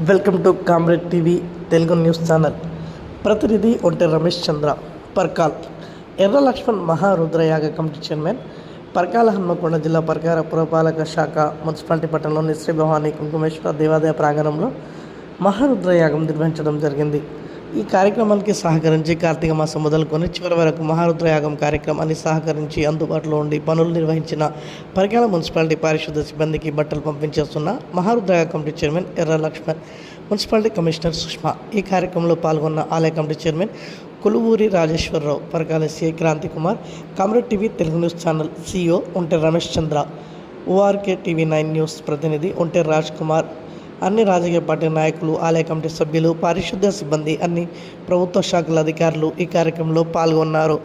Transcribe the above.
Welcome to comrade TV Telugu news channel. ప్రతినిధి ఒంటె రమేష్ చంద్ర, పర్కాల్. ఎర్ర లక్ష్మణ్ మహారుద్రయాగ కమిటీ చైర్మన్, పర్కాల హన్మకొండ జిల్లా పర్కాల పురపాలక శాఖ మున్సిపాలిటీ పట్టణంలోని శ్రీ భవానీ కుంకుమేశ్వర దేవాలయ ప్రాంగణంలో మహారుద్రయాగం నిర్వహించడం జరిగింది. ఈ కార్యక్రమానికి సహకరించి కార్తీక మాసం మొదలుకొని చివరి వరకు మహారుద్రయాగం కార్యక్రమాన్ని సహకరించి అందుబాటులో ఉండి పనులు నిర్వహించిన పర్కాల మున్సిపాలిటీ పారిశుద్ధ సిబ్బందికి బట్టలు పంపించేస్తున్న మహారుద్రయాగ కమిటీ చైర్మన్ ఎర్ర లక్ష్మణ్, మున్సిపాలిటీ కమిషనర్ సుష్మా. ఈ కార్యక్రమంలో పాల్గొన్న ఆలయ committee chairman Koluvuri Rajeshwararao, Parkal CI Kranthi Kumar, comrade TV Telugu news channel CEO Onte Ramesh Chandra, ORK TV 9 news ప్రతినిధి ఒంటె రాజ్ కుమార్, అన్ని రాజకీయ పార్టీ నాయకులు, ఆలయ కమిటీ సభ్యులు, పారిశుద్ధ్య సిబ్బంది, అన్ని ప్రభుత్వ శాఖల అధికారులు ఈ కార్యక్రమంలో పాల్గొన్నారు.